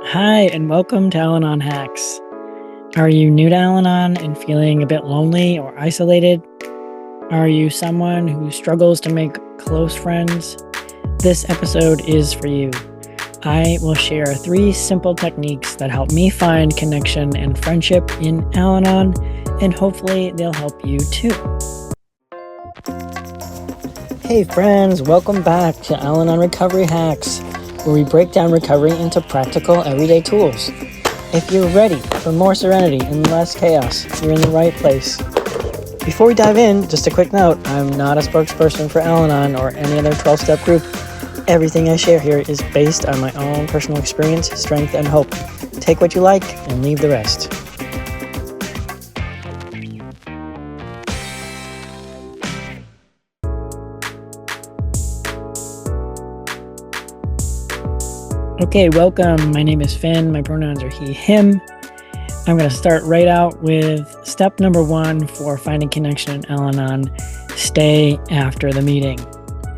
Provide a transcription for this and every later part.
Hi, and welcome to Al-Anon Hacks. Are you new to Al-Anon and feeling a bit lonely or isolated? Are you someone who struggles to make close friends? This episode is for you. I will share 3 simple techniques that help me find connection and friendship in Al-Anon, and hopefully they'll help you too. Hey friends, welcome back to Al-Anon Recovery Hacks, where we break down recovery into practical everyday tools. If you're ready for more serenity and less chaos, you're in the right place. Before we dive in, just a quick note, I'm not a spokesperson for Al-Anon or any other 12-step group. Everything I share here is based on my own personal experience, strength, and hope. Take what you like and leave the rest. Okay, welcome. My name is Finn. My pronouns are he, him. I'm going to start right out with step number 1 for finding connection in Al-Anon. Stay after the meeting.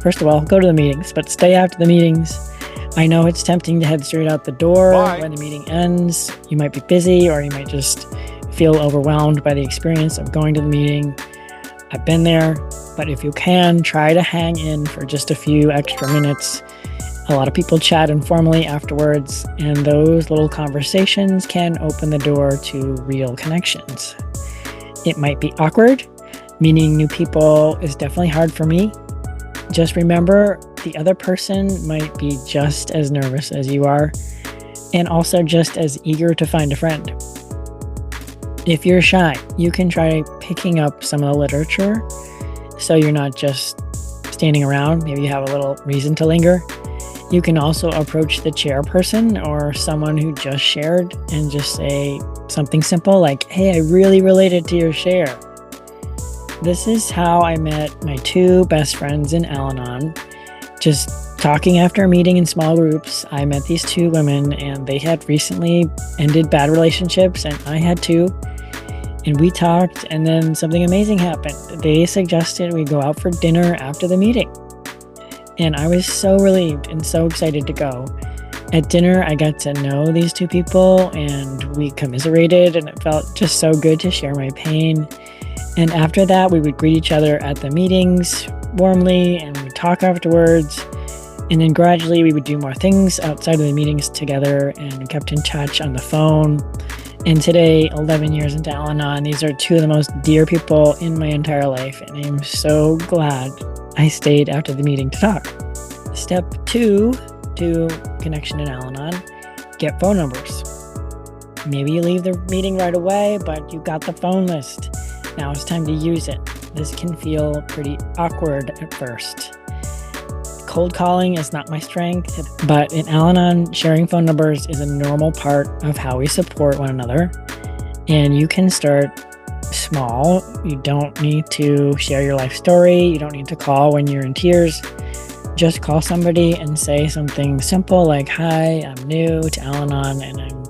First of all, go to the meetings, but stay after the meetings. I know it's tempting to head straight out the door when the meeting ends. You might be busy, or you might just feel overwhelmed by the experience of going to the meeting. I've been there, but if you can, try to hang in for just a few extra minutes. A lot of people chat informally afterwards, and those little conversations can open the door to real connections. It might be awkward. Meeting new people is definitely hard for me. Just remember, the other person might be just as nervous as you are, and also just as eager to find a friend. If you're shy, you can try picking up some of the literature, so you're not just standing around. Maybe you have a little reason to linger. You can also approach the chairperson or someone who just shared and just say something simple like, "Hey, I really related to your share." This is how I met my 2 best friends in Al-Anon. Just talking after a meeting in small groups, I met these 2 women, and they had recently ended bad relationships, and I had too. And we talked, and then something amazing happened. They suggested we go out for dinner after the meeting. And I was so relieved and so excited to go. At dinner, I got to know these 2 people, and we commiserated, and it felt just so good to share my pain. And after that, we would greet each other at the meetings warmly, and we'd talk afterwards. And then gradually, we would do more things outside of the meetings together, and we kept in touch on the phone. And today, 11 years into Al-Anon, these are 2 of the most dear people in my entire life, and I'm so glad I stayed after the meeting to talk. Step 2 to connection in Al-Anon, get phone numbers. Maybe you leave the meeting right away, but you got the phone list. Now it's time to use it. This can feel pretty awkward at first. Cold calling is not my strength, but in Al-Anon, sharing phone numbers is a normal part of how we support one another. And you can start small. You don't need to share your life story. You don't need to call when you're in tears. Just call somebody and say something simple like, "Hi, I'm new to Al-Anon and I'm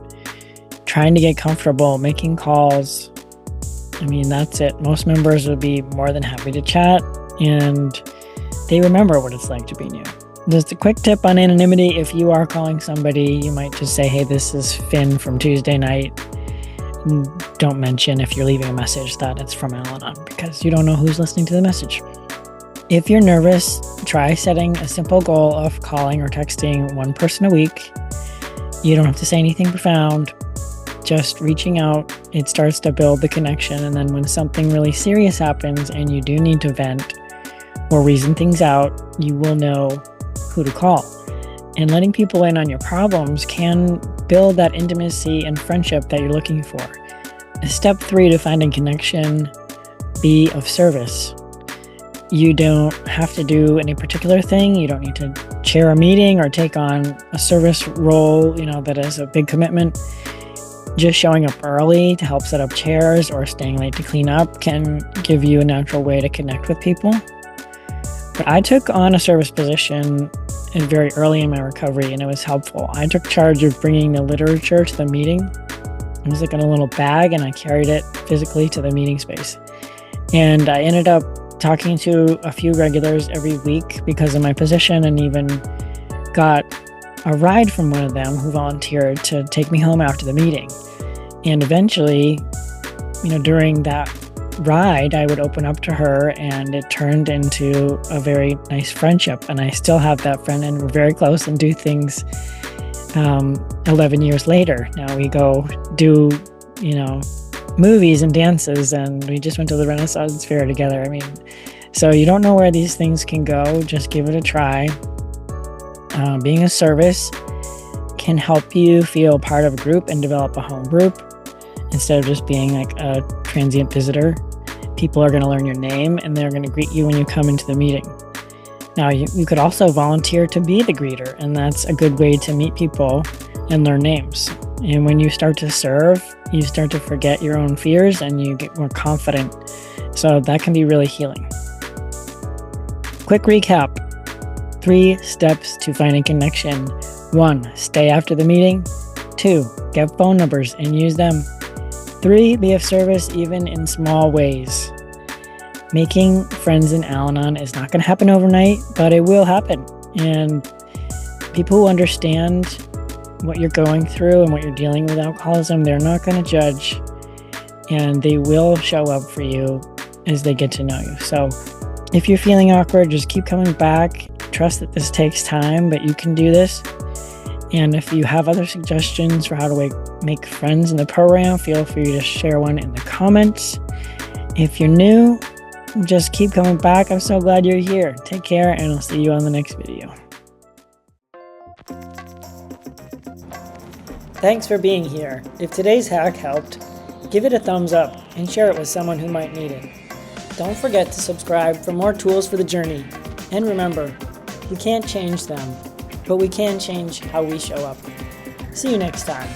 trying to get comfortable making calls." I mean, that's it. Most members would be more than happy to chat, and they remember what it's like to be new. Just a quick tip on anonymity. If you are calling somebody, you might just say, "Hey, this is Finn from Tuesday night." Don't mention if you're leaving a message that it's from Al-Anon, because you don't know who's listening to the message. If you're nervous, try setting a simple goal of calling or texting 1 person a week. You don't have to say anything profound. Just reaching out, it starts to build the connection, and then when something really serious happens and you do need to vent or reason things out, you will know who to call. And letting people in on your problems can build that intimacy and friendship that you're looking for. Step 3 to finding connection, be of service. You don't have to do any particular thing. You don't need to chair a meeting or take on a service role, that is a big commitment. Just showing up early to help set up chairs or staying late to clean up can give you a natural way to connect with people. But I took on a service position very early in my recovery, and it was helpful. I took charge of bringing the literature to the meeting. It was like in a little bag, and I carried it physically to the meeting space. And I ended up talking to a few regulars every week because of my position, and even got a ride from one of them who volunteered to take me home after the meeting. And eventually, during that ride, I would open up to her, and it turned into a very nice friendship. And I still have that friend, and we're very close and do things 11 years later. Now we go do, movies and dances, and we just went to the Renaissance Fair together. So you don't know where these things can go. Just give it a try. Being a service can help you feel part of a group and develop a home group instead of just being like a transient visitor. People are going to learn your name, and they're going to greet you when you come into the meeting. Now, you could also volunteer to be the greeter, and that's a good way to meet people and learn names. And when you start to serve, you start to forget your own fears and you get more confident. So that can be really healing. Quick recap. 3 steps to finding connection. 1, stay after the meeting. 2, get phone numbers and use them. 3, be of service even in small ways. Making friends in Al-Anon is not going to happen overnight, but it will happen. And people who understand what you're going through and what you're dealing with alcoholism, they're not going to judge, and they will show up for you as they get to know you. So if you're feeling awkward, just keep coming back. Trust that this takes time, but you can do this. And if you have other suggestions for how to make friends in the program, feel free to share one in the comments. If you're new, just keep coming back. I'm so glad you're here. Take care, and I'll see you on the next video. Thanks for being here. If today's hack helped, give it a thumbs up and share it with someone who might need it. Don't forget to subscribe for more tools for the journey. And remember, we can't change them, but we can change how we show up. See you next time.